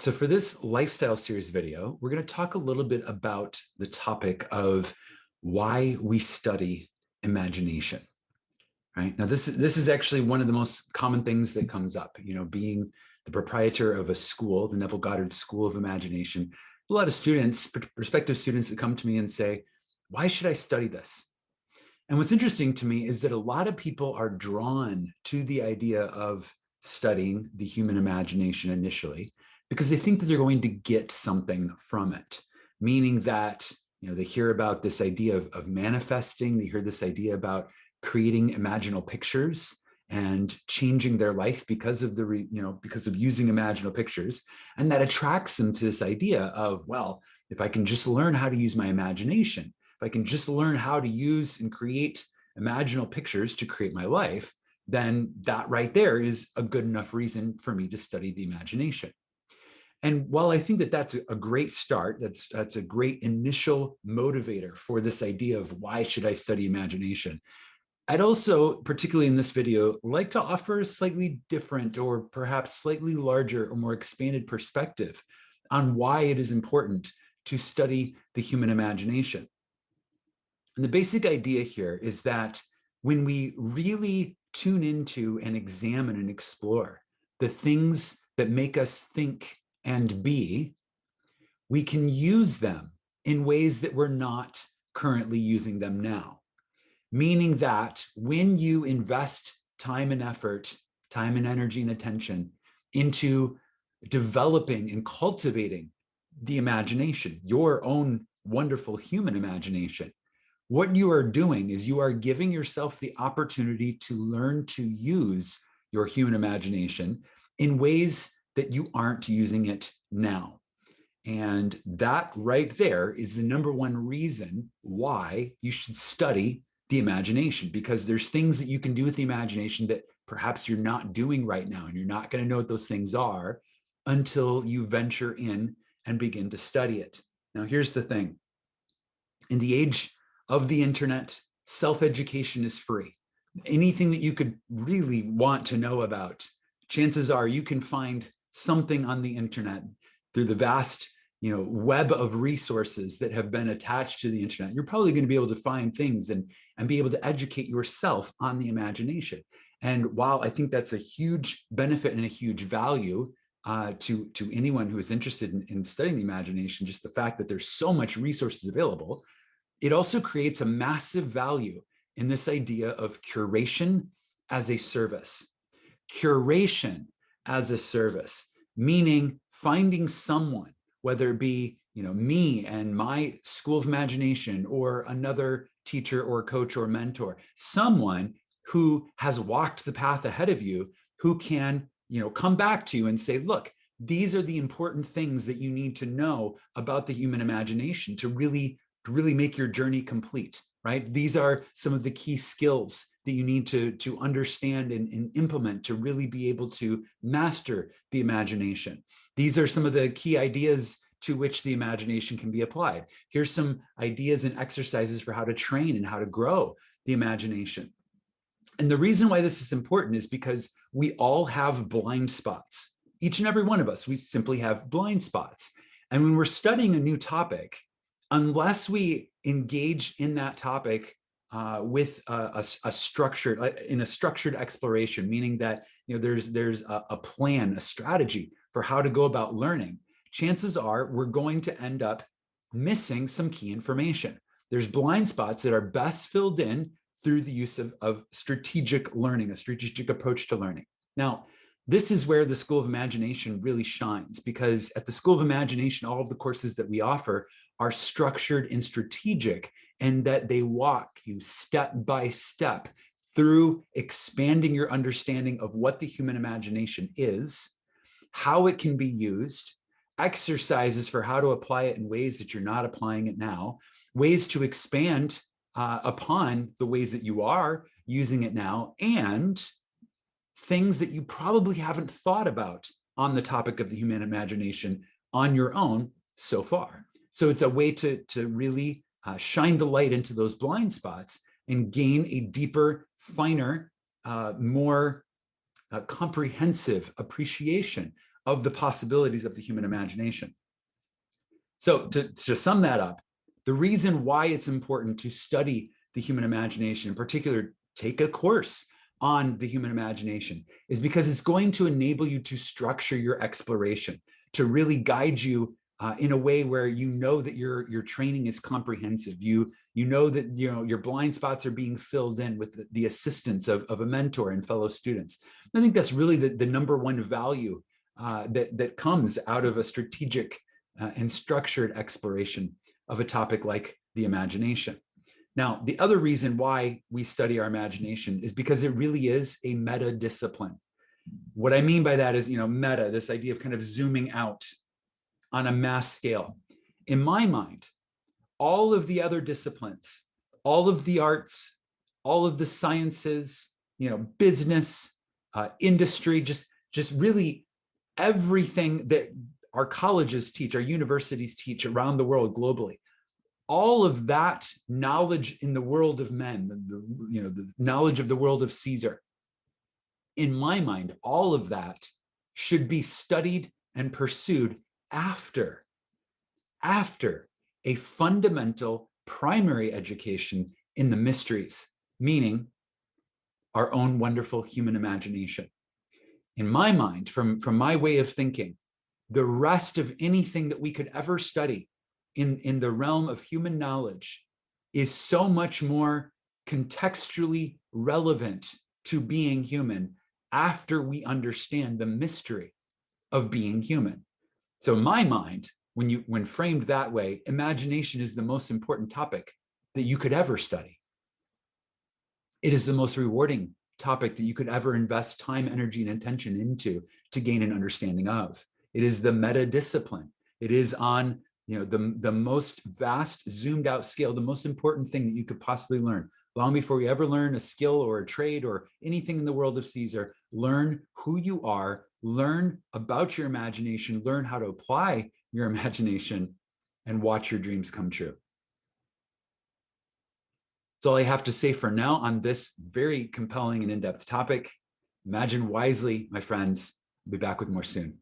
So for this lifestyle series video, we're going to talk a little bit about the topic of why we study imagination. Right now, this is actually one of the most common things that comes up. You know, being the proprietor of a school, the Neville Goddard School of Imagination, a lot of students, prospective students, that come to me and say, "Why should I study this?" And what's interesting to me is that a lot of people are drawn to the idea of studying the human imagination initially because they think that they're going to get something from it, meaning that, you know, they hear about this idea of manifesting, they hear this idea about creating imaginal pictures and changing their life because of because of using imaginal pictures. And that attracts them to this idea of, well, if I can just learn how to use my imagination, if I can just learn how to use and create imaginal pictures to create my life, then that right there is a good enough reason for me to study the imagination. And while I think that that's a great start, that's a great initial motivator for this idea of why should I study imagination, I'd also, particularly in this video, like to offer a slightly different or perhaps slightly larger or more expanded perspective on why it is important to study the human imagination. And the basic idea here is that when we really tune into and examine and explore the things that make us think and be, we can use them in ways that we're not currently using them now. Meaning that when you invest time and effort, time and energy and attention into developing and cultivating the imagination, your own wonderful human imagination, what you are doing is you are giving yourself the opportunity to learn to use your human imagination in ways that you aren't using it now. And that right there is the number one reason why you should study the imagination, because there's things that you can do with the imagination that perhaps you're not doing right now, and you're not going to know what those things are until you venture in and begin to study it. Now, here's the thing. In the age of the internet, self-education is free. Anything that you could really want to know about, chances are you can find something on the internet through the vast web of resources that have been attached to the internet. You're probably going to be able to find things and be able to educate yourself on the imagination. And while I think that's a huge benefit and a huge value to anyone who is interested in studying the imagination, just the fact that there's so much resources available, it also creates a massive value in this idea of curation as a service. Curation as a service, meaning finding someone, whether it be me and my school of imagination, or another teacher or coach or mentor, someone who has walked the path ahead of you, who can come back to you and say, look, these are the important things that you need to know about the human imagination to really make your journey complete, right? These are some of the key skills that you need to understand and implement to really be able to master the imagination. These are some of the key ideas to which the imagination can be applied. Here's some ideas and exercises for how to train and how to grow the imagination. And the reason why this is important is because we all have blind spots. Each and every one of us, we simply have blind spots. And when we're studying a new topic, unless we engage in that topic with a structured exploration, meaning that there's a plan, a strategy for how to go about learning, chances are we're going to end up missing some key information. There's blind spots that are best filled in through the use of strategic learning, a strategic approach to learning. Now, this is where the School of Imagination really shines, because at the School of Imagination, all of the courses that we offer are structured and strategic, and that they walk you step by step through expanding your understanding of what the human imagination is, how it can be used, exercises for how to apply it in ways that you're not applying it now, ways to expand upon the ways that you are using it now, and things that you probably haven't thought about on the topic of the human imagination on your own so far. So it's a way to really shine the light into those blind spots and gain a deeper, finer, more comprehensive appreciation of the possibilities of the human imagination. So to sum that up, the reason why it's important to study the human imagination, in particular, take a course on the human imagination, is because it's going to enable you to structure your exploration, to really guide you in a way where you know that your training is comprehensive. You know that your blind spots are being filled in with the assistance of a mentor and fellow students. I think that's really the number one value that comes out of a strategic and structured exploration of a topic like the imagination. Now, the other reason why we study our imagination is because it really is a meta discipline. What I mean by that is, meta, this idea of kind of zooming out on a mass scale. In my mind, all of the other disciplines, all of the arts, all of the sciences, business, industry, just really everything that our colleges teach, our universities teach around the world globally, all of that knowledge in the world of men, the knowledge of the world of Caesar, in my mind, all of that should be studied and pursued after a fundamental primary education in the mysteries, meaning our own wonderful human imagination. In my mind, from my way of thinking, the rest of anything that we could ever study in the realm of human knowledge is so much more contextually relevant to being human after we understand the mystery of being human. So in my mind, when framed that way, imagination is the most important topic that you could ever study. It is the most rewarding topic that you could ever invest time, energy, and attention into to gain an understanding of. It is the meta discipline. It is on the most vast, zoomed out scale, the most important thing that you could possibly learn. Long before you ever learn a skill or a trade or anything in the world of Caesar, learn who you are, learn about your imagination, learn how to apply your imagination, and watch your dreams come true. That's all I have to say for now on this very compelling and in-depth topic. Imagine wisely, my friends. I'll be back with more soon.